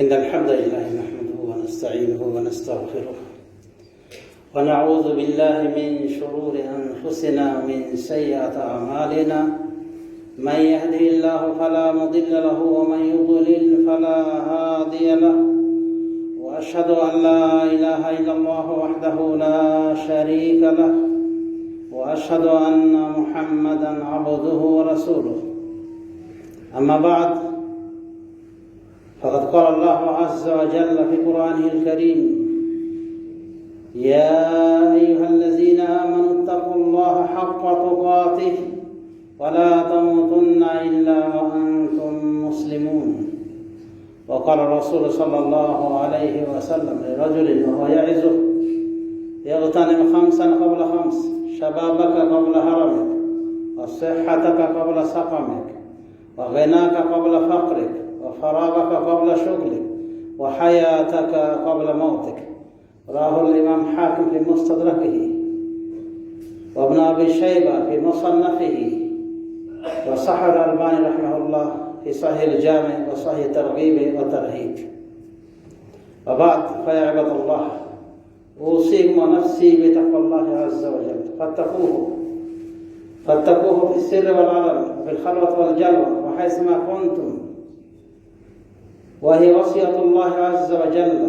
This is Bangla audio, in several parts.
إن الحمد لله نحمده ونستعينه ونستغفره ونعوذ بالله من شرور أنفسنا ومن سيئات أعمالنا من يهده الله فلا مضل له ومن يضلل فلا هادي له وأشهد أن لا إله إلا الله وحده لا شريك له وأشهد أن محمدا عبده ورسوله أما بعد فقد قال الله عز وجل في قرآنه الكريم يا أيها الذين آمنوا اتقوا الله حق تقاته ولا تموتن إلا وأنتم مسلمون. وقال الرسول صلى الله عليه وسلم لرجل وهو يعظه اغتنم خمسا قبل خمس شبابك قبل هرمك وصحتك قبل سقمك وغناك قبل فقرك وفراغك قبل شغلك وحياتك قبل موتك. رواه الإمام حاكم في مستدركه وابن أبي شيبة في مصنفه وصحح الألباني رحمه الله في صحيح الجامع وصحيح الترغيب والترهيب. وبعد فيا عباد الله أوصيكم ونفسي بتقوى الله عز وجل فاتقوه في السر والعلن وفي الخلوة والجلوة وحيثما كنتم، وهي وصية الله عز وجل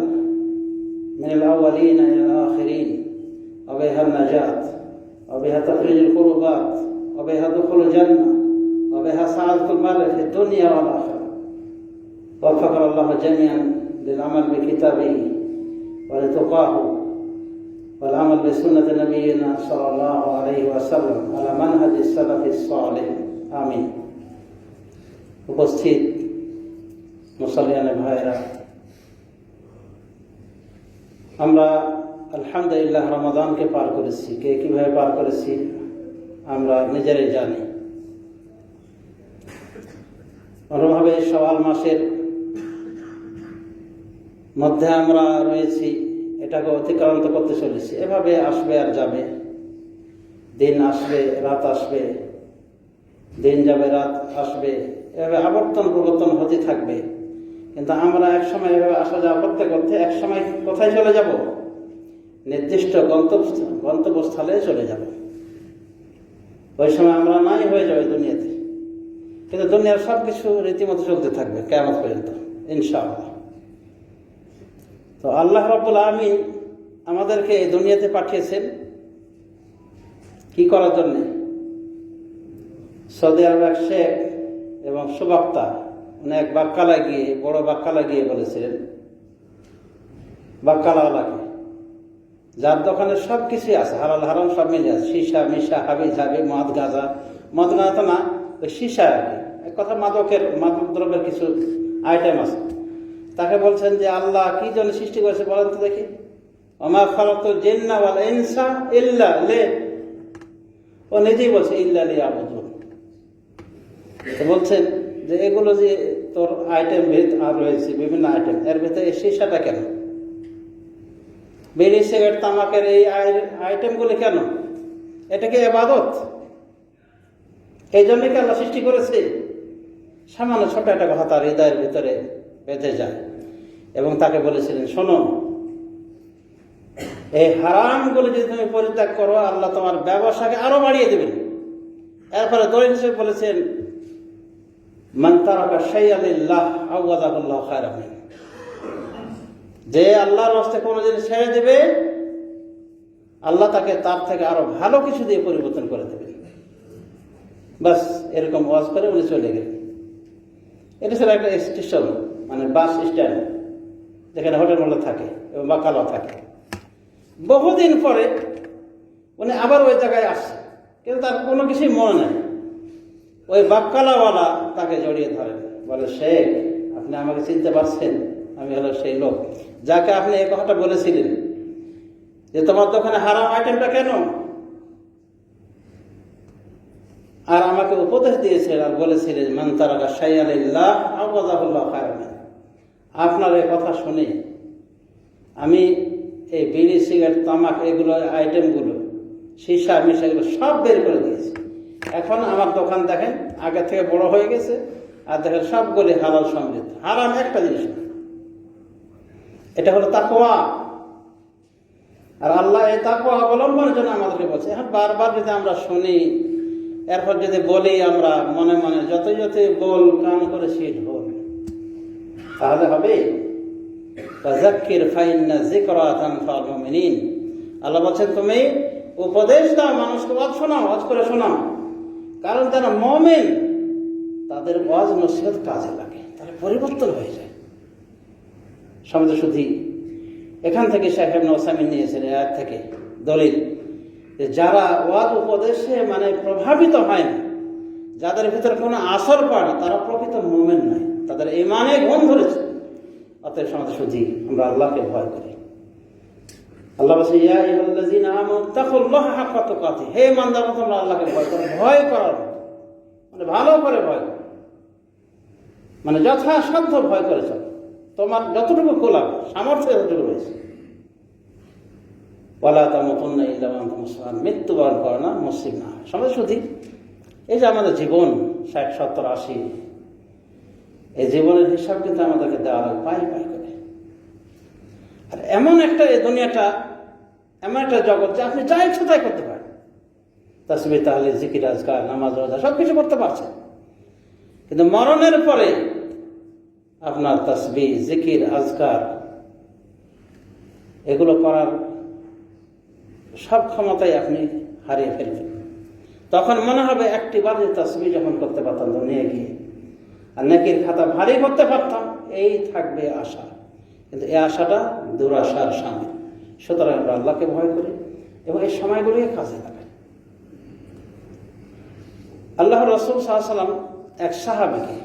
من الأولين إلى الآخرين، وبها النجاة وبها تفريج الكربات وبها دخول الجنة وبها سعادة المرء في الدنيا والآخرة. وفقنا الله جميعا للعمل بكتابه ولتقاه والعمل بسنة نبينا صلى الله عليه وسلم على منهج السلف الصالح آمين. উপস্থিত মুসলিয়ানে ভাইরা, আমরা আলহামদুলিল্লাহ রমাদানকে পার করেছি। কে কিভাবে পার করেছি আমরা নিজেরাই জানি। অন্যভাবে শাওয়াল মাসের মধ্যে আমরা রয়েছি, এটাকে অতিক্রান্ত করতে চলেছি। এভাবে আসবে আর যাবে, দিন আসবে রাত আসবে, দিন যাবে রাত আসবে, এভাবে আবর্তন প্রবর্তন হতে থাকবে। কিন্তু আমরা একসময় এভাবে আসা যাওয়া করতে করতে একসময় কোথায় চলে যাব? নির্দিষ্ট গন্তব্যস্থলে চলে যাব। ওই সময় আমরা নাই হয়ে যাবে দুনিয়াতে, কিন্তু দুনিয়ার সব কিছু রীতিমতো চলতে থাকবে কিয়ামত পর্যন্ত ইনশাআল্লাহ। তো আল্লাহ রাব্বুল আলামিন আমাদেরকে এই দুনিয়াতে পাঠিয়েছেন কি করার জন্য? সৌদি আরব এক শেখ এবং সুবক্তা উনি এক বাক্কালায় গিয়ে, বড় বাক্কালায় গিয়ে বলেছিলেন বাক্কালাওয়ালাকে, যার দোকানে সব কিছুই আছে, হালাল হারাম সব মিলে আছে, সীসা মিশা হাবি ঝাবি মদ গাঁজা, মদ গাঁজা তো না, ওই সীসা আর কি, এক কথা মাদক দ্রব্যের কিছু আইটেম আছে। তাকে বলছেন যে আল্লাহ কি জন্য সৃষ্টি করেছে বলেন তো দেখি। ওমা খালাকতুল জিন্না ওয়াল ইনসা ইল্লা লি, ও নিজেই বলছে ইল্লা লিয়াবুদুন। তো বলছেন যে এগুলো যে তোর আইটেম আর রয়েছে বিভিন্ন আইটেম, এর ভেতরে এই সীসাটা কেন? বিড়ি সিগারেট তামাকের এই আইটেমগুলি কেন? এটা কি ইবাদত? এই জন্য কি আল্লাহ সৃষ্টি করেছে? সামান্য ছোট একটা কথা তার হৃদয়ের ভিতরে বেঁধে যায় এবং তাকে বলেছিলেন, শোনো, এই হারামগুলো যদি তুমি পরিত্যাগ করো আল্লাহ তোমার ব্যবসাকে আরো বাড়িয়ে দেবেন। এরপরে দলিল হিসেবে বলেছেন মান তারাকা শাইআন লিল্লাহ আওয়াদাহুল্লাহু খায়রান মিন, যে আল্লাহর রাস্তে কোনো জিনিস ছেড়ে দেবে আল্লাহ তাকে তার থেকে আরো ভালো কিছু দিয়ে পরিবর্তন করে দেবেন। বাস এরকম ওয়াজ করে উনি চলে গেলেন। এটা ছিল একটা স্টেশন, মানে বাস স্ট্যান্ড, যেখানে হোটেল মোটেল থাকে এবং বাকালা থাকে। বহুদিন পরে উনি আবার ওই জায়গায় আসছে, কিন্তু তার কোনো কিছুই মনে নেই। ওই বাক্কালাওয়ালা তাকে জড়িয়ে ধরেন, বলে, শেখ আপনি আমাকে চিনতে পারছেন? আমি হলো সেই লোক যাকে আপনি এই কথাটা বলেছিলেন যে তোমার দোকানে হারাম আইটেমটা কেন, আর আমাকে উপদেশ দিয়েছিলেন আর বলেছিলেন মান তারাকা শাইআন লিল্লাহ আওয়াদাহুল্লাহু খায়রান মিন। আপনার এই কথা শুনে আমি এই বিড়ি সিগারেট তামাক এগুলো আইটেমগুলো সীসা মিশা এগুলো সব বের করে দিয়েছি। এখন আমার দোকান দেখেন আগে থেকে বড় হয়ে গেছে, আর দেখেন সবগুলি হালাল সমৃদ্ধ, হারাম একটা জিনিস না। এটা হলো তাকওয়া। আর আল্লাহ এই তাকওয়া অবলম্বনের জন্য আমাদেরকে বলছে। এখন বারবার যদি আমরা শুনি, এরপর যদি বলি আমরা মনে মনে যতই যতই বল কান করে শীত বল, তাহলে হবে? ফাযাক্কির ফাইন্না যিকরা তানফাউল মুমিনিন। আল্লাহ বলছেন তুমি উপদেশ দাও, মানুষকে ওয়াজ শোনাও, ওয়াজ করে শোনাও, কারণ যারা মুমিন তাদের ওয়াজ নসিহত কাজে লাগে, তাহলে পরিবর্তন হয়ে যায়। সমাজে শুধু এখান থেকে শেখ ইবনে উসাইমিন নিয়েছেন এই আয়াত থেকে দলিল, যে যারা ওয়াজ উপদেশে মানে প্রভাবিত হয় না, যাদের ভিতরে কোনো আসর পড়ে না, তারা প্রকৃত মুমিন নয়, তাদের ঈমানে ঘুণ ধরেছে। অতএব সমাজে শুধু আমরা আল্লাহকে ভয় করি। আল্লাহ বলছে ইয়া আইয়ুহাল্লাযীনা আমানু তাকুল্লাহা হাক্কা তুকাতিহি, হে ইমানদাররা তোমরা আল্লাহকে ভয় করো। ভয় করার মানে ভালো করে ভয় করো, মানে যথাসাধ্য ভয় করে চলো, তোমার যতটুকু কোলা সামর্থ্য যতটুকু রয়েছে। ওয়ালা তামুতুন্না ইল্লা ওয়া আনতুম মুসলিমুন, মৃত্যুবরণ করো না মুসলিম না। সমাজ শুধু এই যে আমাদের জীবন 60, 70, 80, এই জীবনের হিসাব কিন্তু আমাদেরকে দেওয়া লাগে পাই পাই করে। আর এমন একটা এই দুনিয়াটা এমন একটা জগৎ যে আপনি যা ইচ্ছা তাই করতে পারেন। তাসবিহ, তাহলিল, জিকির, আজকার, নামাজ, রোজা সব কিছু করতে পারছেন, কিন্তু মরণের পরে আপনার তাসবিহ, জিকির, আজকার এগুলো করার সব ক্ষমতাই আপনি হারিয়ে ফেলবেন। তখন মনে হবে একটিবার যে তাসবিহ যখন করতে পারতাম দুনিয়া গিয়ে, আর নেকির খাতা ভারী করতে পারতাম, এই থাকবে আশা। কিন্তু এই আশাটা দুরাশার সামিল। সুতরাং আমরা আল্লাহকে ভয় করি এবং এই সময়গুলোকে কাজে লাগাই। আল্লাহ রাসূল সাল্লাল্লাহু আলাইহি ওয়াসাল্লাম এক সাহাবীকে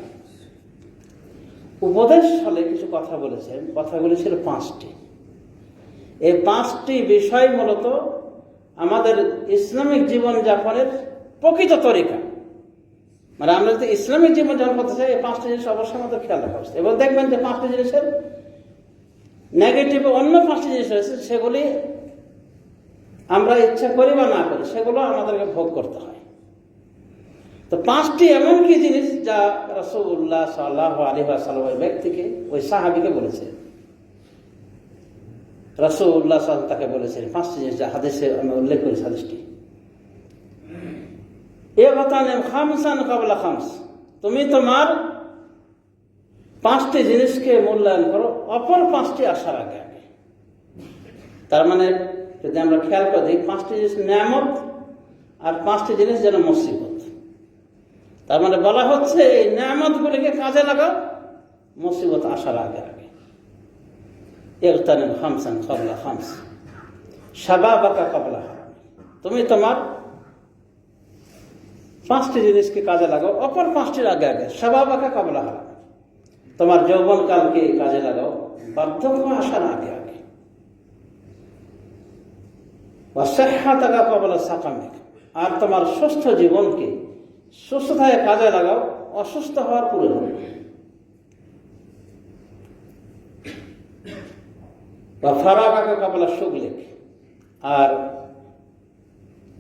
উপদেশ হলে কিছু কথা বলেছেন। কথাগুলি ছিল 5টি। এই 5টি বিষয় মূলত আমাদের ইসলামিক জীবনযাপনের প্রকৃত তরিকা। মানে আমরা যদি ইসলামিক জীবনযাপন করতে চাই, এই 5টি জিনিস অবশ্যই আমাদের খেয়াল রাখা উচিত। এবার দেখবেন যে 5টি জিনিসের নেগেটিভ অন্য 5টি জিনিস রয়েছে, সেগুলি আমরা ইচ্ছা করি বা না করি সেগুলো আমাদেরকে ভোগ করতে হয়। তো 5টি এমন কি জিনিস যা রাসূলুল্লাহ সাল্লাল্লাহু আলাইহি ওয়াসাল্লামের ব্যক্তিকে, ওই সাহাবীকে বলেছেন। রাসূলুল্লাহ সাল্লাল্লাহু আলাইহি ওয়াসাল্লাম তাকে বলেছেন 5টি জিনিস, যা হাদিসে আমি উল্লেখ করেছি। হাদিসটি ইগতানিম খামসান ক্বাবলা খামস, তুমি তোমার 5টি জিনিসকে মূল্যায়ন করো অপর 5টি আসার আগে আগে। তার মানে যদি আমরা খেয়াল করে দেখি, 5টি জিনিস নিয়ামত আর 5টি জিনিস যেন মুসিবত। তার মানে বলা হচ্ছে এই নিয়ামতগুলিকে কাজে লাগাও মুসিবত আসার আগে আগে। ইগতানিম খামসান ক্বাবলা খামস শাবাবাকা ক্বাবলা হারাম, তুমি তোমার 5টি জিনিসকে কাজে লাগাও অপর 5টির আগে আগে। শাবাবাকা ক্বাবলা হারাম, তোমার যৌবনকালকে কাজে লাগাও বার্ধক্য আসার আগে আগে। ওয়া সিহহাতাকা ক্বাবলা সাকামিক, আর তোমার সুস্থ জীবনকে সুস্থতায় কাজে লাগাও অসুস্থ হওয়ার পূর্বে। ওয়া ফারাগাকা ক্বাবলা শুগলিক, আর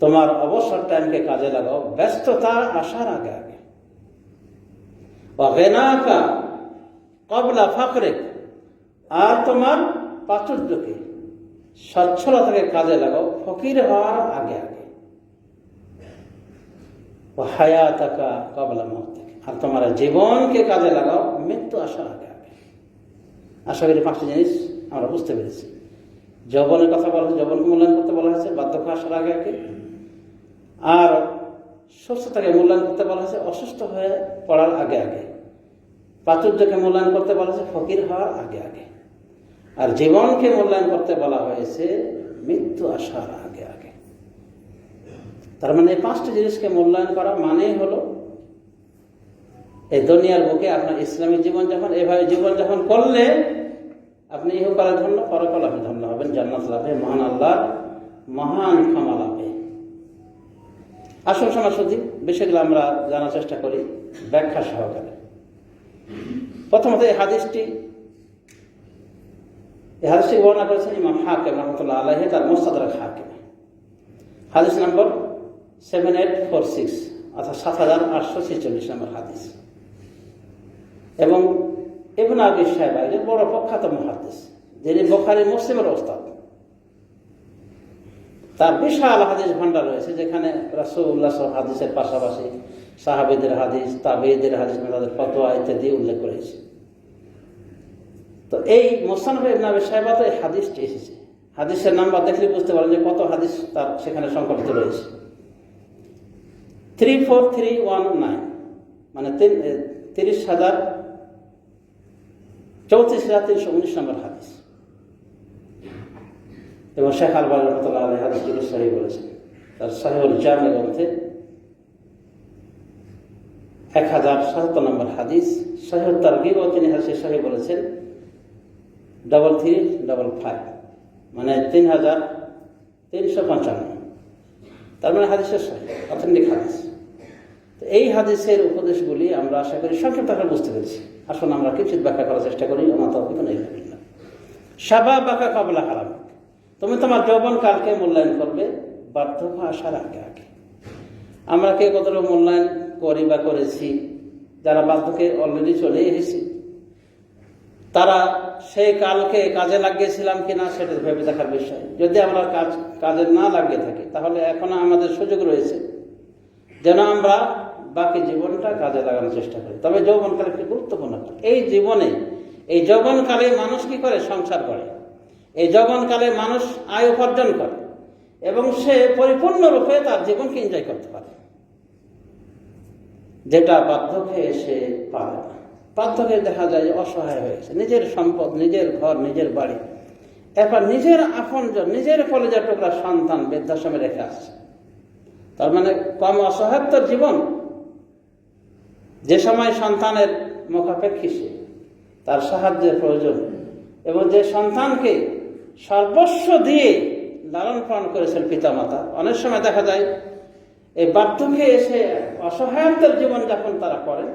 তোমার অবসর টাইমকে কাজে লাগাও ব্যস্ততা আসার আগে আগে। ওয়া গিনাকা ক্বাবলা ফাকরিক, আর তোমার প্রাচুর্যকে সচ্ছলতাকে কাজে লাগাও ফকির হওয়ার আগে আগে। ওয়া হায়াতাকা ক্বাবলা মওতিক, আর তোমার জীবনকে কাজে লাগাও মৃত্যু আসার আগে আগে। আশা করি 5টি জিনিস আমরা বুঝতে পেরেছি। যৌবনের কথা বলা হয়েছে, যৌবনকে মূল্যায়ন করতে বলা হয়েছে বার্ধক্য আসার আগে আগে। আর সুস্থতাকে মূল্যায়ন করতে বলা হয়েছে অসুস্থ হয়ে পড়ার আগে আগে। প্রাচুর্যকে মূল্যায়ন করতে বলা হয়েছে ফকির হওয়ার আগে আগে। আর জীবনকে মূল্যায়ন করতে বলা হয়েছে মৃত্যু আসার আগে আগে। তার মানে এই 5টি জিনিসকে মূল্যায়ন করা মানেই হলো এই দুনিয়ার বুকে আপনার ইসলামী জীবনযাপন। এভাবে জীবনযাপন করলে আপনি ইহকালে ধন্য, পরকাল আপনি ধন্য হবেন, জান্নাত লাভে, মহান আল্লাহর মহান ক্ষমা লাভে। আসল সমাজসুদ্ধি বিষয়গুলো আমরা জানার চেষ্টা করি ব্যাখ্যা সহকারে। প্রথমত এই হাদিসটি বর্ণনা করেছেন ইমাম হাকিম রাহমাতুল্লাহ আলাইহি তার মুস্তাদরাক হাকিম, হাদিস নম্বর 7846 অর্থাৎ 7846 নম্বর হাদিস। এবং ইবনে আবি শাইবা একজন বড় প্রখ্যাত মুহাদ্দিস, যিনি বুখারী মুসলিমের ওস্তাদ। তার বিশাল হাদিস ভান্ডার রয়েছে, যেখানে রাসূলুল্লাহ হাদিসের পাশাপাশি সাহাবীদের হাদিস, তাবেঈদের হাদিস, তাদের ফতোয়া ইত্যাদি উল্লেখ করেছে। তো এই মুসনাদ ইবনে আবি শাইবাতে এই হাদিসটি এসেছে। হাদিসের নাম্বার দেখলে বুঝতে পারেন যে কত হাদিস তার সেখানে সংকলিত রয়েছে। 34319, মানে 34,319 নম্বর হাদিস। এবং শেখ আলবানী রাহমাতুল্লাহ আলাইহি হাদিসটিকে সহিহ বলেছেন তার সহিহুল জামি গ্রন্থে। 1077 নম্বর হাদিস। সহিহুত তারগীব ও তিনি হাদিস সহিহ বলেছেন 3355, মানে 3355। তার মানে হাদিসের সহিহ, অথেন্টিক হাদিস। তো এই হাদিসের উপদেশগুলি আমরা আশা করি সংক্ষিপ্ত আকারে বুঝতে পেরেছি। আসুন আমরা কিছু ব্যাখ্যা করার চেষ্টা করি। আমার তৌফিক নেই। শাবাবাকা ক্বাবলা হারামিক, তুমি তোমার যৌবনকালকে মূল্যায়ন করবে বার্ধক্য আসার আগে আগে। আমরা কে কতটা মূল্যায়ন করি বা করেছি? যারা বার্ধক্যে অলরেডি চলে এসেছি, তারা সেই কালকে কাজে লাগিয়েছিলাম কিনা সেটা ভেবে দেখার বিষয়। যদি আমরা কাজে না লাগিয়ে থাকি, তাহলে এখনো আমাদের সুযোগ রয়েছে যেন আমরা বাকি জীবনটা কাজে লাগানোর চেষ্টা করি। তবে যৌবনকাল একটি গুরুত্বপূর্ণ। এই জীবনে, এই যৌবনকালে মানুষ কি করে? সংসার করে। এই যৌবনকালে মানুষ আয় উপার্জন করে এবং সে পরিপূর্ণরূপে তার জীবনকে এনজয় করতে পারে, যেটা বার্ধক্যে এসে পারে না। বার্ধক্যে দেখা যায় অসহায় হয়েছে, নিজের সম্পদ, নিজের ঘর, নিজের বাড়ি, এরপর নিজের আপনজন, নিজের কলেজের টুকরা সন্তান বৃদ্ধাশ্রমে রেখে আসছে। তার মানে কম অসহায়ত্বের জীবন। যে সময় সন্তানের মুখাপেক্ষী সে, তার সাহায্যের প্রয়োজন, এবং যে সন্তানকে সর্বস্ব দিয়ে লালন পালন করেছেন পিতামাতা, অনেক সময় দেখা যায় এই বার্ধক্যে এসে অসহায়ত্বের জীবন যাপন তারা করেন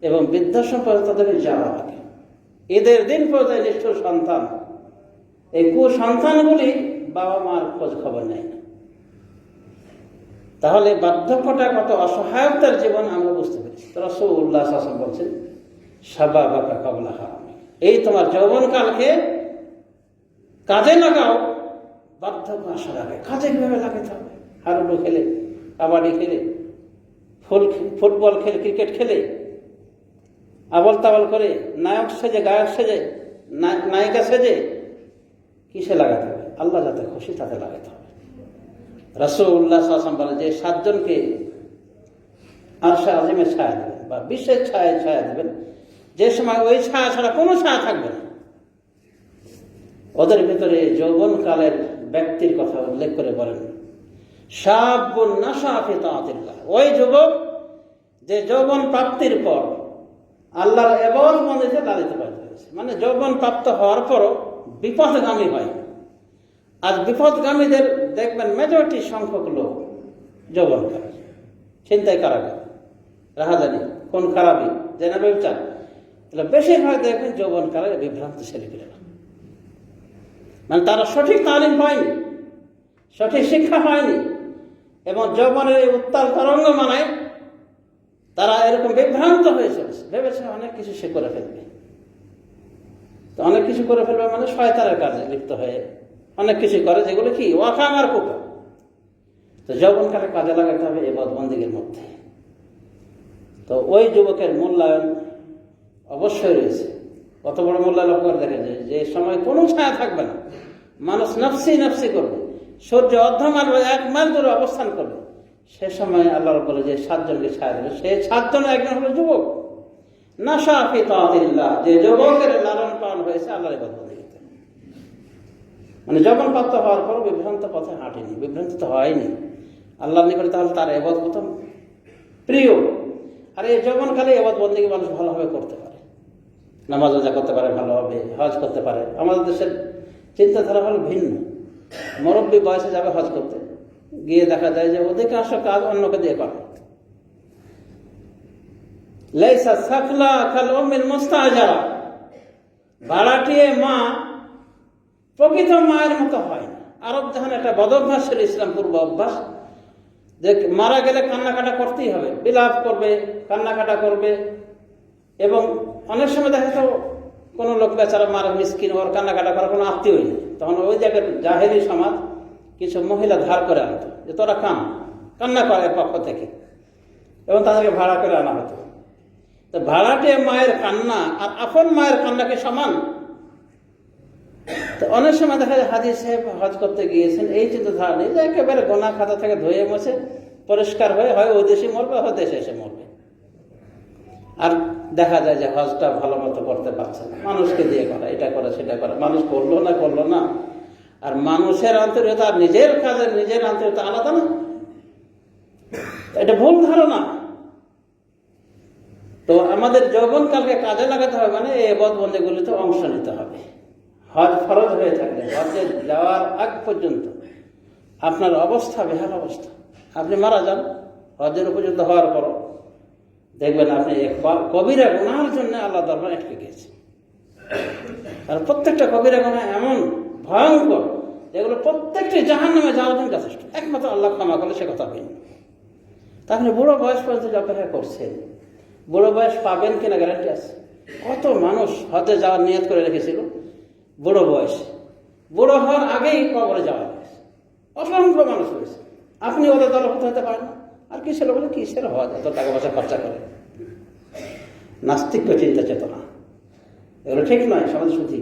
এবং বৃদ্ধাশ্রম পর্যন্ত তাদের যাওয়া লাগে। ঈদের দিন পর্যন্ত নিষ্ঠুর সন্তান, এই কুসন্তানগুলি বাবা মার খোঁজ খবর নেয় না। তাহলে বার্ধক্যটা কত অসহায়তার জীবন আমরা বুঝতে পেরেছি। রাসূলুল্লাহ সাল্লাল্লাহু আলাইহি ওয়াসাল্লাম বলছেন শাবাবাকা ক্বাবলা হারামিক, এই তোমার যৌবনকালকে কাজে লাগাও বার্ধক্য আসার আগে। কাজে কিভাবে লাগাতে হবে? হাডুডু খেলে, কাবাডি খেলে, ফুটবল খেলে, ক্রিকেট খেলে, আবল তাবল করে, নায়ক সেজে, গায়ক সেজে, নায়িকা সেজে কিসে লাগাতে হবে? আল্লাহ যাতে খুশি তাতে লাগাতে হবে। রাসূলুল্লাহ সাল্লাল্লাহু আলাইহি ওয়াসাল্লাম বলে যে 7 জনকে আরশে আজিমের ছায়া দেবেন বা বিশ্বের ছায়া দেবেন, যে সময় ওই ছায়া ছাড়া কোনো ছায়া থাকবে না। ওদের ভিতরে যৌবনকালের ব্যক্তির কথা উল্লেখ করে বলেন শাবুন নাশা ফি তাআতিল্লাহ, ওই যুবক যে যৌবন প্রাপ্তির পর আল্লাহর ইবাদত বন্দেগিতে লালিত পালিত হয়েছে। মানে যৌবন প্রাপ্ত হওয়ার পরও বিপথগামী হয়। আজ বিপথগামীদের দেখবেন মেজরিটি সংখ্যক লোক যৌবনকাল, ছিনতাই, কারাগার, রাহাজানি, খুন খারাপি, জেনা ব্যভিচার, বেশিরভাগ দেখবেন যৌবনকালের বিভ্রান্ত ছেলেপিলেরা। মানে তারা সঠিক তালিম পায়নি, সঠিক শিক্ষা পায়নি, এবং যৌবনের এই উত্তাল তরঙ্গ মানায় তারা এরকম বিভ্রান্ত হয়ে চলেছে, ভেবেছে অনেক কিছু সে করে ফেলবে। তো অনেক কিছু করে ফেলবে মানে শয়তানের কাজে লিপ্ত হয়ে অনেক কিছু করে, যেগুলো কি ওয়াকামার কুফর। তো যৌবনকালে কাজে লাগাতে হবে ইবাদত বন্দেগীর মধ্যে। তো ওই যুবকের মূল্যায়ন অবশ্যই রয়েছে। কত বড় মূল্যায়ন লক্ষ্য করে দেখেন যে সময় কোনো ছায়া থাকবে না, মানুষ নফসি নফসি করবে, সূর্য অর্ধমাল 1 মাইল দূরে অবস্থান করবে, সে সময় আল্লাহ বলে যে 7 জনকে ছায়া দেবে। সে 7 জনের একজন হলো যুবক নাশা ফি তাআতিল্লাহ, যে যুবকের লালন পালন হয়েছে আল্লাহর ইবাদত বন্দেগীতে। মানে যৌবন প্রাপ্ত হওয়ার পর বিভ্রান্ত পথে হাঁটেনি, বিভ্রান্ত তো হয়নি আল্লাহর নিকটে, তাহলে তার ইবাদত প্রথম প্রিয়। আর এই যৌবনকালে ইবাদত বন্দেগী মানুষ ভালোভাবে করতে পারে, নামাজ রোজা করতে পারে ভালোভাবে, হজ করতে পারে। আমাদের দেশের চিন্তাধারা হল ভিন্ন। মুরব্বী বয়সে যাবে হজ করতে, গিয়ে দেখা যায় যে অধিকাংশ কাজ অন্যকে দিয়ে করে। লাইসা সাকলা কাল উম্মিল মুস্তাজারা, ভাড়াটিয়ে মা প্রকৃত মায়ের মতো হয় না। আরব জাহান একটা বদভ্যাস ছিল, ইসলাম পূর্ব অভ্যাস, যে মারা গেলে কান্নাকাটা করতেই হবে, বিলাপ করবে, কান্নাকাটা করবে। এবং অনেক সময় দেখা যেত কোনো লোক বেচারা মারা মিসকিন, ওর কান্নাকাটা করার কোনো আত্মীয়ই নেই। তখন ওই জায়গার জাহেরি সমাজ কিছু মহিলা ধার করে আনতো যে তোরা কান্না করে পক্ষ থেকে, এবং তাদেরকে ভাড়া করে আনা হতো। তো ভাড়াটে মায়ের কান্না আর আপন মায়ের কান্নাকে সমান। তো অনেক সময় দেখা যায় হাজি সাহেব হজ করতে গিয়েছেন, এই চিন্তাধারা নেই যে একেবারে গোনা খাতা থেকে ধুয়ে মুছে পরিষ্কার হয়ে হয় ওই দেশে মরবে, হয় দেশে এসে মরবে। আর দেখা যায় যে হজটা ভালো মতো করতে পারছে না, মানুষকে দিয়ে করা, এটা করে সেটা করে, মানুষ করলো না। আর মানুষের আন্তরিকতা আর নিজের কাজের নিজের আন্তরিকতা আলাদা না, এটা ভুল ধারণা। তো আমাদের যৌবনকালকে কাজে লাগাতে হবে, মানে এই ইবাদতবন্দেগুলিতে অংশ নিতে হবে। হজ ফরজ হয়ে থাকলে হজে যাওয়ার আগ পর্যন্ত আপনার অবস্থা বেহাল অবস্থা, আপনি মারা যান হজের উপযুক্ত হওয়ার পর, দেখবেন আপনি কবিরা গুনাহের জন্য আল্লাহ দরবার আটকে গিয়েছে। আর প্রত্যেকটা কবিরা গুনাহ এমন ভয়ঙ্কর, এগুলো প্রত্যেকটি জাহান্নামে যাওয়ার জন্য যথেষ্ট, একমাত্র আল্লাহ ক্ষমা করলে সে কথা হয়নি। তাহলে বুড়ো বয়স পর্যন্ত অপেক্ষা করছেন, বুড়ো বয়স পাবেন কিনা গ্যারান্টি আছে? কত মানুষ হজে যাওয়ার নিয়ত করে রেখেছিল বুড়ো বয়সে, বুড়ো হওয়ার আগেই কবরে যাওয়া হয়েছে, অসংখ্য মানুষ হয়েছে। আপনি ওদের দলভুক্ত হতে পারেন না, আর কিসের বলে কিসের হজ, এত টাকা পয়সা খরচা করে। নাস্তিক্য চিন্তা চেতনা, এগুলো ঠিক নয় সমাজ শুধু।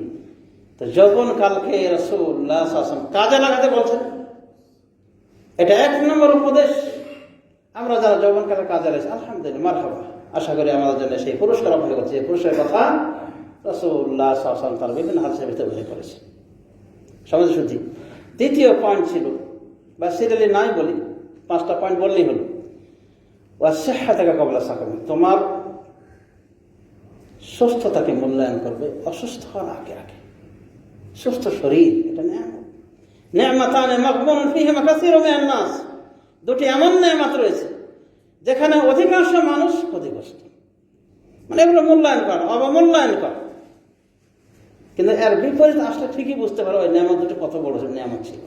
তো যৌবন কালকে রাসূলুল্লাহ সাল্লাল্লাহু আলাইহি ওয়াসাল্লাম কাজে লাগাতে বলছেন, এটা 1 নম্বর উপদেশ। আমরা যারা যৌবন কালে কাজে লাগাচ্ছি আলহামদুলিল্লাহ, মারহাবা, আশা করি আমাদের জন্য সেই পুরস্কার অপেক্ষা করছে। এই পুরস্কারের কথা রাসূলুল্লাহ সাল্লাল্লাহু আলাইহি ওয়াসাল্লাম তার বিভিন্ন হাদিসের ভিতরে উল্লেখ করেছে। সমাজ শুদ্ধি। দ্বিতীয় পয়েন্ট ছিল, বা সিরিয়ালি নাই বলি, 5টা পয়েন্ট বললেই হলো। ওয়াসিহ্হাতাকা ক্বাবলা সাকামিক, তোমার সুস্থতাকে মূল্যায়ন করবে অসুস্থ হওয়ার আগে। সুস্থ শরীর এটা নেয়ামত, নেয়ামাতানে মাগবুনুন ফীহিমা কাসীরুম মিনান নাস, দুটি এমন নেয়ামত রয়েছে যেখানে অধিকাংশ মানুষ ক্ষতিগ্রস্ত। মানে এগুলো মূল্যায়ন করা, অবমূল্যায়ন করা। কিন্তু এর বিপরীত আসলে ঠিকই বুঝতে পারো ওই নেয়ামত দুটি কত বড় নেয়ামত ছিল।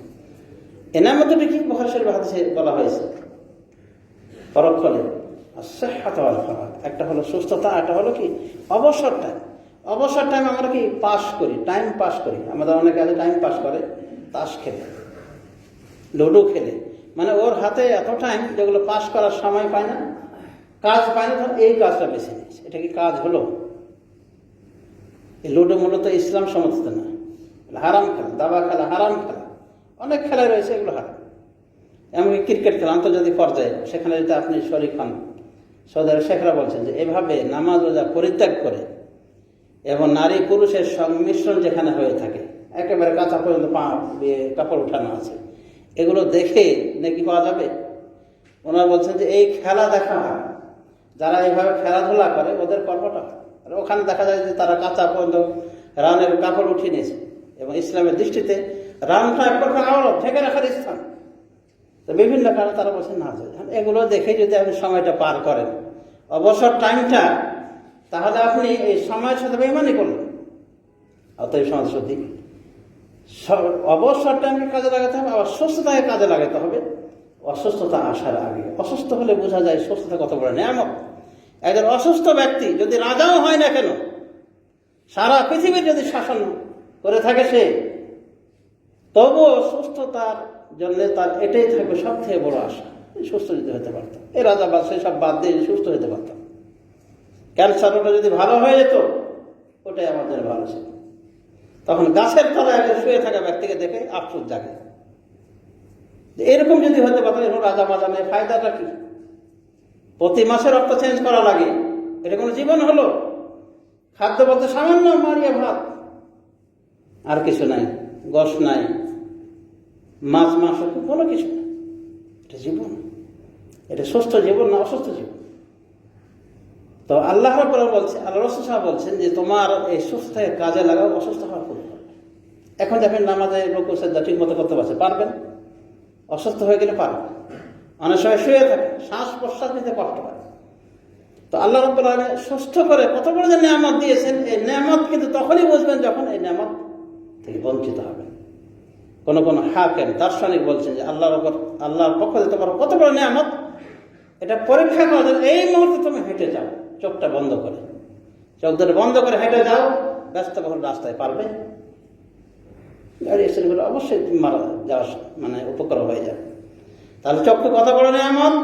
এই নেয়ামত দুটি কি বুখারী শরীফের হাদিসে বলা হয়েছে পরক্ষণে, as-sihhatu wal faragh। একটা হলো সুস্থতা, একটা হলো কি অবসর টাইম। অবসর টাইম আমরা কি পাস করি, টাইম পাস করি। আমাদের অনেকে আছে টাইম পাস করে তাস খেলে, লুডো খেলে, মানে ওর হাতে এত টাইম যেগুলো পাস করার সময় পায় না, কাজ পায় না, এই কাজটা বেছে নিয়েছে। এটা কি কাজ হলো? এই লুডো মূলত ইসলাম সমর্থিত না, হারাম খেলা, দাবা খেলা, হারাম খেলা, অনেক খেলা রয়েছে, এগুলো হারাম। এমনকি ক্রিকেট খেলা আন্তর্জাতিক পর্যায়ে, সেখানে যদি আপনি শরীক হন, সৌদি আরব শেখরা বলছেন যে এভাবে নামাজ রোজা পরিত্যাগ করে এবং নারী পুরুষের সংমিশ্রণ যেখানে হয়ে থাকে, একেবারে কাঁচা পর্যন্ত কাপড় উঠানো আছে, এগুলো দেখে নাকি পাওয়া যাবে? ওনারা বলছেন যে এই খেলা দেখা হয়, যারা এইভাবে খেলাধুলা করে ওদের কর্মটা, আর ওখানে দেখা যায় যে তারা কাঁচা পর্যন্ত রানের কাপড় উঠিয়ে নিয়েছে। এবং ইসলামের দৃষ্টিতে রানটা এক প্রকার আওরত, ঢেকে রাখার স্থান। তো বিভিন্ন কারণে তারা বলছেন না যায়। এগুলো দেখে যদি আপনি সময়টা পার করেন, অবসর টাইমটা, তাহলে আপনি এই সময়ের সাথে বেইমানি করলেন। অতএব সমাজ শুদ্ধি, অবসর টাইমকে কাজে লাগাতে হবে, আবার সুস্থতাকে কাজে লাগাতে হবে অসুস্থতা আসার আগে। অসুস্থ হলে বোঝা যায় সুস্থতা কত বড় নেয়ামত। একজন অসুস্থ ব্যক্তি যদি রাজাও হয় না কেন, সারা পৃথিবীর যদি শাসন করে থাকে সে, তবুও সুস্থতার জন্য তার এটাই থাকবে সব থেকে বড় আশা, সুস্থ যদি হতে পারতাম। এই রাজা বাদ সেসব বাদ দিয়ে সুস্থ হতে পারতাম। ক্যান্সার ওটা যদি ভালো হয়ে যেত, ওটাই আমাদের ভালো ছিল। তখন গাছের তলায় শুয়ে থাকা ব্যক্তিকে দেখে আফসোস জাগে, এরকম যদি হতে পারতাম। এরকম রাজা মাজা নেই, ফায়দাটা কি? প্রতি মাসে রক্ত চেঞ্জ করা লাগে, এটা কোনো জীবন হলো? খাদ্য বলতে সামান্য মারিয়া ভাত, আর কিছু নাই, গোশ নাই, মাছ মাংস কোনো কিছু না। এটা জীবন, এটা সুস্থ জীবন না অসুস্থ জীবন? তো আল্লাহ বলছে, আল্লাহ রাসূল সাহেব বলছেন যে তোমার এই সুস্থতাকে কাজে লাগাও, অসুস্থ হওয়ার পূর্বে। এখন দেখেন নামাজে রুকু সিজদা ঠিক মতো করতে পারবেন, অসুস্থ হয়ে গেলে পারবেন। অনেক সময় শুয়ে থাকে, শ্বাস প্রশ্বাস নিতে কষ্ট হয়। তো আল্লাহ রাব্বুল আলামিন সুস্থ করে কত বড় যে নিয়ামত দিয়েছেন, এই নিয়ামত কিন্তু তখনই বুঝবেন যখন এই নিয়ামত থেকে বঞ্চিত হবেন। কোন কোন হাকিম দার্শনিক বলছেন যে আল্লাহর পক্ষ থেকে তোমার কত বড় নিয়ামত, এটা পরীক্ষা করার এই মুহূর্তে তুমি হেঁটে যাও, চোখটা বন্ধ করে, চোখ ধরে বন্ধ করে হেঁটে যাও, ব্যস্তবহুল রাস্তায় পারবে? গাড়ি অ্যাক্সিডেন্ট করে অবশ্যই মারা যাওয়ার মানে উপকার হয়ে যাবে। তাহলে চক্ষু কত বড় নিয়ামত!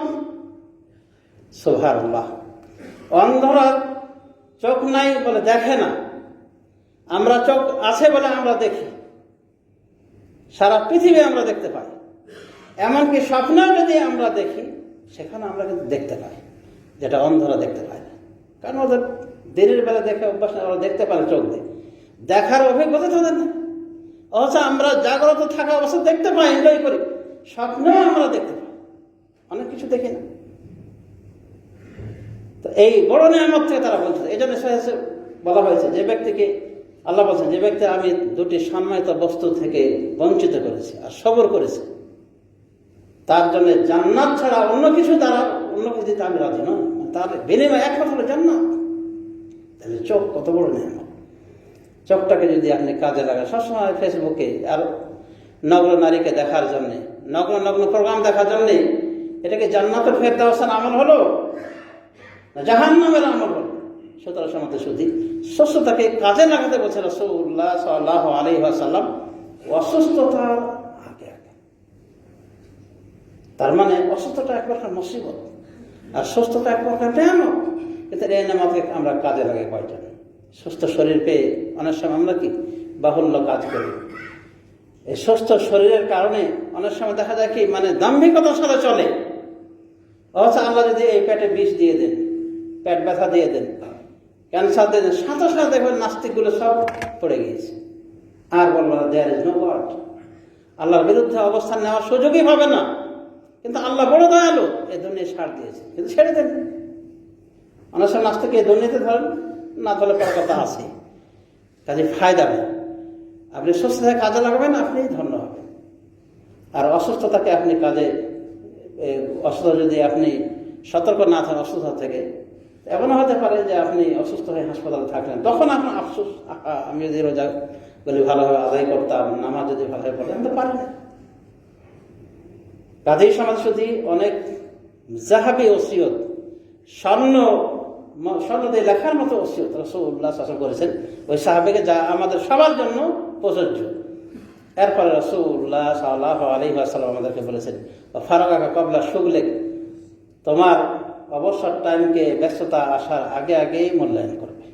সুবহানাল্লাহ। অন্ধরা চোখ নাই বলে দেখে না, আমরা চোখ আছে বলে আমরা দেখি, সারা পৃথিবী আমরা দেখতে পাই। এমনকি স্বপ্নেও যদি আমরা দেখি, সেখানে আমরা কিন্তু দেখতে পাই, যেটা অন্ধরা দেখতে পায় না। কারণ ওদের দিনের বেলা দেখে অভ্যাস না, ওরা দেখতে পারে চোখ দিয়ে, দেখার অভিজ্ঞতা তাদের না। অথচ আমরা জাগ্রত থাকা অবস্থা দেখতে পাই, এনজয় করি, স্বপ্নেও আমরা দেখতে পাই, অনেক কিছু দেখি না। তো এই বড় নিয়ামত থেকে তারা বলছে। এই জন্য বলা হয়েছে, যে ব্যক্তিকে আল্লাহ বলছেন, যে ব্যক্তি আমি দুটি সম্মানিত বস্তু থেকে বঞ্চিত করেছি আর সবর করেছি, তার জন্য জান্নাত ছাড়া অন্য কিছু দ্বারা অন্য কিছু দিতে আমি রাজি নয়। তার বিনিময় একমাত্র হলো জান্নাত। তাহলে চোখ কত বড় নিয়ামত! চোখটাকে যদি আপনি কাজে লাগান, সবসময় ফেসবুকে আর নগ্ন নারীকে দেখার জন্যে, নগ্ন নগ্ন প্রোগ্রাম দেখার জন্যে, এটাকে জান্নাতের ফেরদাউসের আমল হলো না জাহান্নামের আমল হলো? সুতরাং সমাতে শুধু সুস্থতাকে কাজে লাগাতে বলছে রাসূলুল্লাহ সাল্লাল্লাহু আলাইহি ওয়াসাল্লাম, অসুস্থতার আগে আগে। তার মানে অসুস্থতা এক প্রকার মুসিবত আর সুস্থতা এক প্রকার নিয়ামত। কিন্তু এই নিয়ামতকে আমরা কাজে লাগাই কয়জন? সুস্থ শরীর পেয়ে অনেক সময় আমরা কি বাহুল্য কাজ করি। এই সুস্থ শরীরের কারণে অনেক সময় দেখা যায় কি মানে দাম্ভিকতার সাথে চলে। অথচ আল্লাহ যদি এই পেটে বিষ দিয়ে দেন, পেট ব্যথা দিয়ে দেন, ক্যান্সার দিয়ে দেন, সাথে সাথে দেখবেন নাস্তিকগুলো সব পড়ে গিয়েছে। আর বলবো না দেয়ার ইজ নো গড, আল্লাহর বিরুদ্ধে অবস্থান নেওয়ার সুযোগই হবে না। কিন্তু আল্লাহ বড় দয়ালু, এই দুনিয়া ছাড় দিয়েছে, কিন্তু ছেড়ে দেন। অনেক সময় নাস্তিক এই দুনিয়াতে ধরেন না, ধরলে পরে কথা আছে, কাজে ফায়দা নেই। আপনি সুস্থতাকে কাজে লাগাবেন, আপনি ধন্য হবেন। আর অসুস্থতাকে আপনি কাজে, অসুস্থ যদি আপনি সতর্ক না থাকেন অসুস্থতা থেকে, এমনও হতে পারে যে আপনি অসুস্থ হয়ে হাসপাতালে থাকলেন, তখন আপনার আফসোস, আমি যদি রোজাগুলি ভালোভাবে আদায় করতাম, নামাজ যদি ভালোভাবে পড়তাম, তো পারি না। কাজেই সমাজ শুধু অনেক জাহাবি ওসিয়ত, স্বর্ণ দিয়ে লেখার মতো ওসিয়ত রাসূলুল্লাহ সাল্লাল্লাহু আলাইহি ওয়াসাল্লাম করেছেন, ওই সাহাবেকে, যা আমাদের সবার জন্য প্রযোজ্য। এরপরে রাসূলুল্লাহ সাল্লাল্লাহু আলাইহি ওয়াসাল্লাম আমাদেরকে বলেছেন, ফারাগাকা ক্বাবলা শুগলিক, তোমার অবসর টাইমকে ব্যস্ততা আসার আগে আগেই মূল্যায়ন করবে।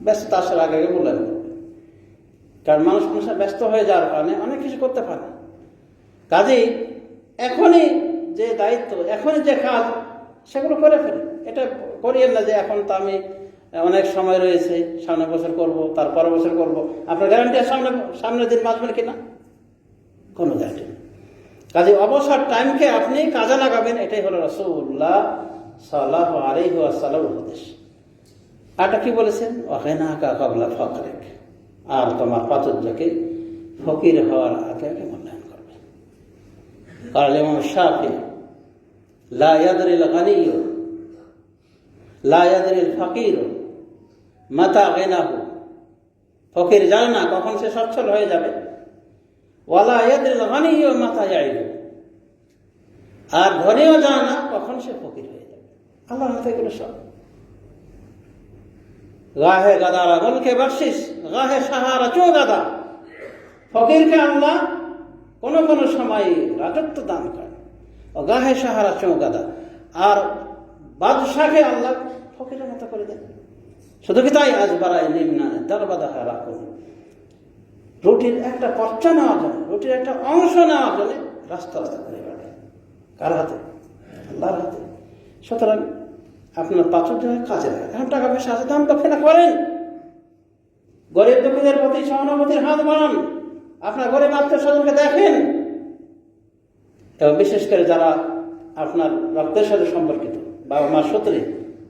ব্যস্ততা আসার আগে আগে মূল্যায়ন করবে। কারণ মানুষ ব্যস্ত হয়ে যাওয়ার কারণে অনেক কিছু করতে পারে। কাজেই এখনই যে দায়িত্ব, এখনই যে কাজ, সেগুলো করে ফেলি। এটা করিয়েন না যে এখন তো আমি অনেক সময় রয়েছে, সামনে বছর করব, তার পরের বছর করব। আপনার গ্যারান্টি সামনের দিন বাঁচবেন কিনা? কোনো গ্যারান্টি নেই। কাজে অবসর টাইমকে আপনি কাজে লাগাবেন, এটাই হলো রাসূলুল্লাহ সাল্লাল্লাহু আলাইহি ওয়াসাল্লামের উপদেশ। আরটা কি বলেছেন? ওয়াগিনাকা ক্বাবলা ফাকরিক, আর তোমার প্রাচুর্যকে ফকির হওয়ার আগে আগে মূল্যায়ন করবে। কারণ ইমাম শাফি, লা ইয়াদরিল গানিয়্যু লা ইয়াদরিল ফাকিরু মাতা গিনাহু, ফকির জানে না কখন সে সচ্ছল হয়ে যাবে। ওয়ালা ইয়াদরিল গানিয়্যু মাতা ইয়াইলু, আর ধনীও জানে না কখন সে ফকির হয়ে যাবে। আল্লাহর হাতে এগুলো সব। গাহে গাদারা মুলকে বখশিস, গাহে সাহারা চো গাদা। ফকিরকে আল্লাহ কোনো কোনো সময় রাজত্ব দান করেন, ও গাহে সাহারা চো গাদা, আর বাদশাকে আল্লাহ ফকিরের মতো করে দেন। শুধু কি তাই? আজ বারাই নিম্না দরবাদা রাখুন, রুটির একটা পর্চা নেওয়ার জন্য, রুটির একটা অংশ নেওয়ার জন্য রাস্তা রাস্তা করে বেড়ায়। কার হাতে? আল্লাহর হাতে। সুতরাং আপনার প্রাচুর্য কাজে লাগে। এখন টাকা পয়সা আছে, দান দক্ষিণা করেন, গরিব দুঃখীদের প্রতি সহানুভূতির হাত বাড়ান, আপনার গরিব আত্মীয় স্বজনকে দেখেন, এবং বিশেষ করে যারা আপনার রক্তের সাথে সম্পর্কিত, বাবা মার সূত্রে,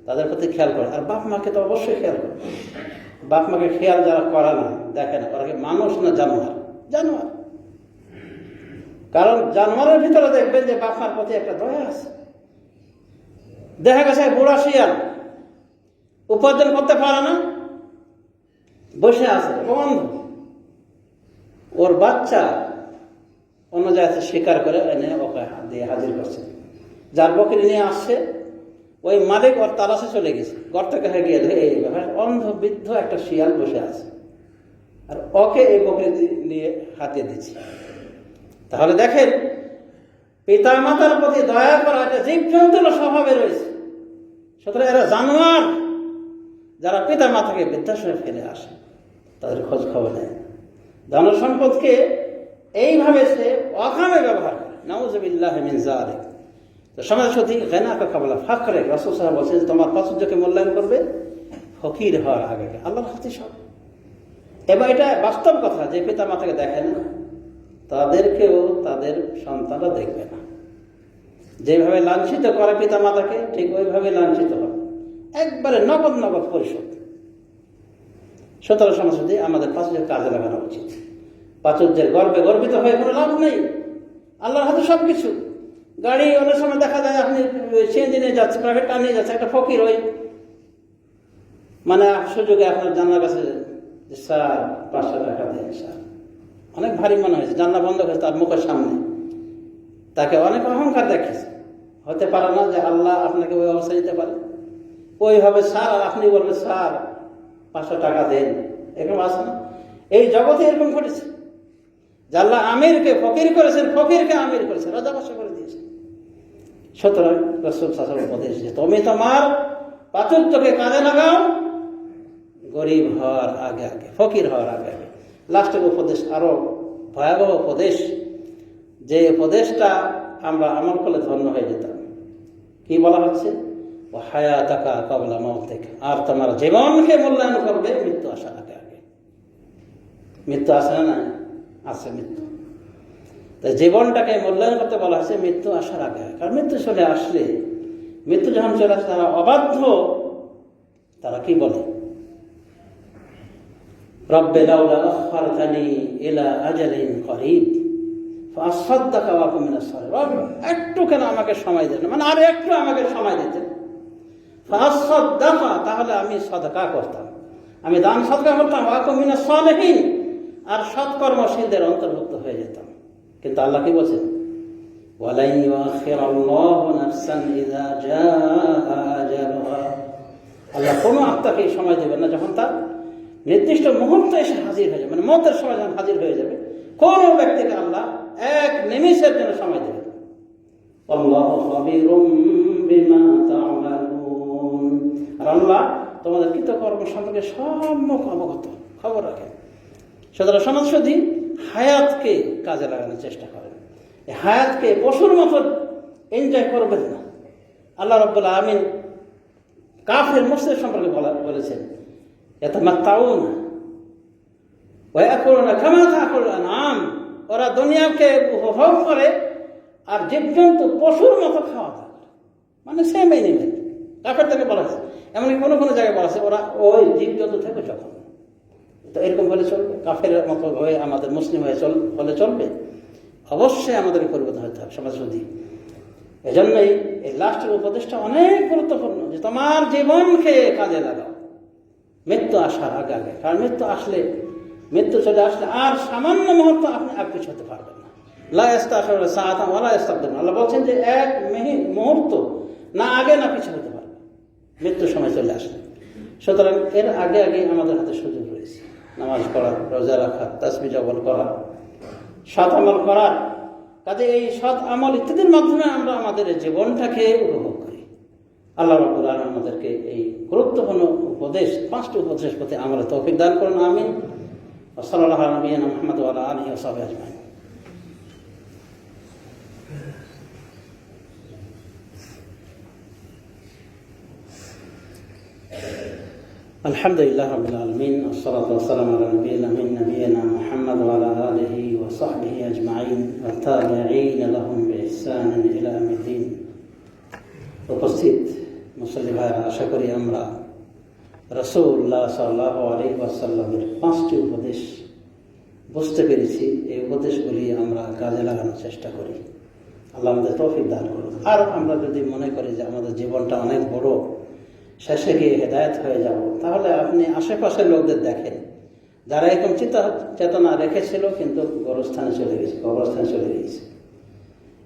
তাদের প্রতি খেয়াল করে। আর বাপ মাকে তো অবশ্যই খেয়াল করে। বাপ মাকে খেয়াল যারা করে না, দেখে না, ওরা কি মানুষ না জানোয়ার? জানোয়ার। কারণ জানোয়ারের ভিতরে দেখবেন যে বাপ মার প্রতি একটা দয়া আছে। দেখা গেছে বুড়া শিয়াল উপার্জন করতে পারে না, বসে আছে বন্ধ, ওর বাচ্চা অন্য জায়গাতে শিকার করে এনে ওকে হাত দিয়ে হাজির করছে। যার বকরি নিয়ে আসছে, ওই মালিক ওর তালাশে চলে গেছে, গর্ত থেকে গিয়ে এই অন্ধ বৃদ্ধ একটা শিয়াল বসে আছে, আর ওকে এই বকরি নিয়ে হাতিয়ে দিচ্ছে। তাহলে দেখেন, পিতা মাতার প্রতি দয়া করা একটা জীবজন্তুর স্বভাবে রয়েছে। সুতরাং এরা জানোয়ার, যারা পিতা মাতাকে বৃদ্ধাশ্রমে ফেলে আসে, তাদের খোঁজ খবর নেয়। ধন সম্পদকে এইভাবে সে অকামে ব্যবহার করে, নাউযুবিল্লাহ মিন যালিক। তো সমাজ সত্যি গিনাকা ক্বাবলা ফাকরে, রাসূল সাল্লাল্লাহু আলাইহি ওয়াসাল্লাম বলেছেন, তোমার প্রাচুর্যকে মূল্যায়ন করবে ফকির হওয়ার আগে। আল্লাহর হাতে সব। এবার এটা বাস্তব কথা, যে পিতা মাতাকে দেখে না, তাদেরকেও তাদের সন্তানরা দেখবে না। যেভাবে লাঞ্ছিত করে পিতা মাতাকে, ঠিক ওইভাবে লাঞ্ছিত হবে, একবারে নগদ নগদ পরিশোধ। সুতরাং সমাজ আমাদের প্রাচুর্যের কাজে লাগানো উচিত। প্রাচুর্যের গর্বে গর্বিত হয়ে কোনো লাভ নেই। আল্লাহর হাতে সব কিছু। গাড়ি অনেক সময় দেখা যায় আপনি সিএনজি নিয়ে যাচ্ছে, প্রাইভেট কার নিয়ে যাচ্ছে, একটা ফকির ওই মানে সুযোগে আপনার জানলার কাছে, স্যার 500 টাকা দেন স্যার, অনেক ভারী মনে হয়েছে, জানলা বন্ধ করেছে তার মুখের সামনে, তাকে অনেক অহংকার দেখেছে। হতে পারে না যে আল্লাহ আপনাকে ওই অবস্থা দিতে পারে, ওইভাবে স্যার, আর আপনি বলবেন স্যার 500 টাকা দেন, এরকম আছে না? এই জগতে এরকম ঘটেছে। আল্লাহ আমিরকে ফকির করেছেন, ফকিরকে আমির করেছেন, রাজা করে দিয়েছেন। সুতরাং রাসূল সাল্লাল্লাহু আলাইহি ওয়াসাল্লাম উপদেশ যে তুমি তোমার প্রাচুর্যকে কাজে লাগাও গরিব হওয়ার আগে আগে, ফকির হওয়ার আগে আগে। লাস্টের উপদেশ আরো ভয়াবহ উপদেশ, যে উপদেশটা আমরা আমল করলে ধন্য হয়ে যেতাম। কি বলা হচ্ছে? ও হায়াতাকা ক্বাবলা মাউতিক, আর তোমার জীবনকে মূল্যায়ন করবে মৃত্যু আসার আগে আগে। মৃত্যু আসে না? আছে মৃত্যু। তাই জীবনটাকে মূল্যায়ন করতে বলা হচ্ছে মৃত্যু আসার আগে। কারণ মৃত্যু চলে আসলে, মৃত্যু যখন চলে আসে, তারা অবাধ্য, তারা কি বলে? রব্বে লাউলা আখখারতানি ইলা আজালিন করিব ফাসাদদাকা ওয়া আকুম মিনাস সালিহিন। রব, একটু কেন আমাকে সময় দেন, মানে আর একটু আমাকে সময় দিতেন, ফাসাদদাকা, তাহলে আমি সাদাকা করতাম, আমি দান সাদকা করতাম, ওয়া আকুম মিনাস সালিহিন, আর সৎকর্মশীলদের অন্তর্ভুক্ত হয়ে যেতাম। কিন্তু আল্লাহ কি বলছেন? ওয়ালা ইউআখিরুল্লাহু নাফসান ইযা জাআ আজালুহা, আল্লাহ কোনো আত্মাকে সময় দেবেন না যখন তার নির্দিষ্ট মুহূর্ত এসে হাজির হয়ে যাবে, মানে মৌতের সময় যখন হাজির হয়ে যাবে, কোন ব্যক্তিকে আল্লাহ এক নিমিষের জন্য সময় দেবেন। আল্লাহু খাবীরুম বিমা তা'মালুন, আর আল্লাহ তোমাদের কৃতকর্ম সম্পর্কে সম্যক অবগত, খবর রাখেন। সুতরাং সমাজসুধী হায়াতকে কাজে লাগানোর চেষ্টা করেন। এই হায়াতকে পশুর মতো এনজয় করবেন না। আল্লাহ রাব্বুল আমিন কাফের মুশরিক সম্পর্কে বলেছেন, ইয়াতামাত্তাউনা ওয়া ইয়াকুলুনা কামা তাকুলুল আনআম, ওরা দুনিয়াকে উপভোগ করে আর জীবজন্তু পশুর মতো খাওয়া দাওয়া, মানে সেম এনিমেল। কাফের থেকে বলা হয়েছে, এমনকি কোনো কোনো জায়গায় বলা আছে ওরা ওই জীবজন্তু থেকে যখন। তো এরকম হলে চলবে? কাফের মতো হয়ে আমাদের মুসলিম হলে চলবে? অবশ্যই আমাদের পরিবর্তন হতে হবে সমাজসুধী। এজন্যই এই লাস্টের উপদেশটা অনেক গুরুত্বপূর্ণ, যে তোমার জীবনকে কাজে লাগাও মৃত্যু আসার আগে আগে। কারণ মৃত্যু চলে আসলে আর সামান্য মুহূর্ত আপনি পিছু হতে পারবেন না। লা ইস্তাখিরুনা সাআতান ওয়া লা ইস্তাকদিমুন, আল্লাহ বলছেন যে এক মুহূর্ত না আগে না পিছু হতে পারবে মৃত্যুর সময় চলে আসলে। সুতরাং এর আগে আগে আমাদের হাতে সুযোগ রয়েছে নামাজ পড়া, রোজা রাখা, তাসবিহ জবর করা, সৎ আমল করার। কাজে এই সৎ আমল ইত্যাদির মাধ্যমে আমরা আমাদের জীবনটাকে উপভোগ করি। আল্লাহ রাব্বুল আলামিন আমাদেরকে এই গুরুত্বপূর্ণ উপদেশ, 5টি উপদেশ প্রতি আমলের তৌফিক দান করুন। আমিন। সাল্লাল্লাহু আলা নবিয়িনা মুহাম্মদ ওয়া আলা আলিহি ওয়া সাহবিহি আজমাইন। আলহামদুলিল্লাহ রাব্বিল আলামিন, ওয়াসসালাতু ওয়াসসালামু আলা নবিয়িনা মুহাম্মদ ওয়া আলা আলিহি ওয়া সাহবিহি আজমাইন ওয়া তাবিঈনা লাহুম বিইহসান ইলা ইয়াউমিদ্দিন। উপস্থিত মুসল্লি ভাইরা, আশা করি আমরা রাসূলুল্লাহ সাল্লাল্লাহু আলাইহি ওয়াসাল্লামের 5টি উপদেশ বুঝতে পেরেছি। এই উপদেশগুলি আমরা কাজে লাগানোর চেষ্টা করি। আল্লাহ আমাদের তৌফিক দান করুন। আর আমরা যদি মনে করি যে আমাদের জীবনটা অনেক বড়, শেষে গিয়ে হেদায়েত হয়ে যাব, তাহলে আপনি আশেপাশের লোকদের দেখেন যারা এরকম চেতনা রেখেছিল কিন্তু কবরস্থানে চলে গেছে।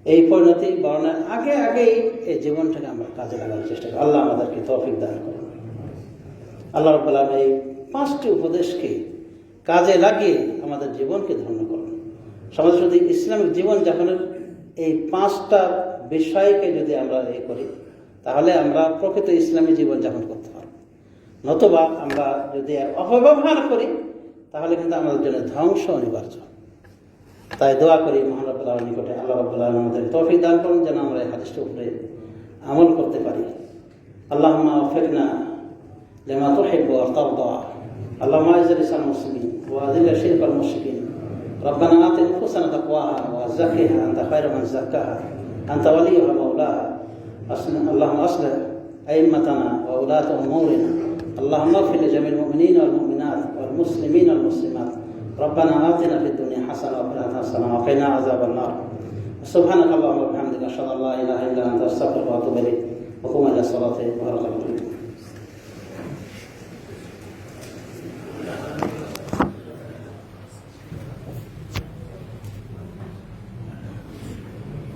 এই পরিণতি বর্ণের আগেই এই জীবনটাকে আমরা কাজে লাগানোর চেষ্টা করি। আল্লাহ আমাদেরকে তৌফিক দান করুন। আল্লাহ রাব্বুল আলামিন এই 5টি উপদেশকে কাজে লাগিয়ে আমাদের জীবনকে ধন্য করুন। সমাজে যদি ইসলামিক জীবনযাপনের এই 5টা বিষয়কে যদি আমরা করি, তাহলে আমরা প্রকৃত ইসলামী জীবনযাপন করতে পারব। নতুবা আমরা যদি অপব্যবহার করি, তাহলে কিন্তু আমাদের জন্য ধ্বংস অনিবার্য। তাই দোয়া করি মহান রব্বুল আলামিনের নিকটে, আল্লাহ রাব্বুল আলামিন আমাদের তৌফিক দান করুন যেন আমরা এই হাদিসটার উপরে আমল করতে পারি। আল্লাহুম্মা ওয়াফিকনা লিমা তুহিব্বু ওয়া তারদা। আল্লাহুম্মা আ'ইজ্জিল ইসলাম ওয়াল মুসলিমিন ওয়া আযিল্ল শিরকা ওয়াল মুশরিকিন। রব্বানা আতি নুফুসানা তাকওয়াহা ওয়া যাক্কিহা আনতা খায়রু মান যাক্কাহা আনতা ওয়ালিয়ুহা মাওলাহা। আল্লাহুম্মা আসলিহ আইম্মাতানা ওয়া উলাতা উমুরিনা। আল্লাহুম্মা ইগফির লিজামিল মুমিনিনা ওয়াল মুমিনাত ওয়াল মুসলিমিনা ওয়াল মুসলিমাত। ربنا آتنا في الدنيا حسنة وفي الآخرة حسنة وقنا عذاب النار. سبحانك اللهم وبحمدك أشهد أن لا إله إلا أنت أستغفرك وأتوب إليك. وقوموا إلى الصلاة بارك الله فيكم.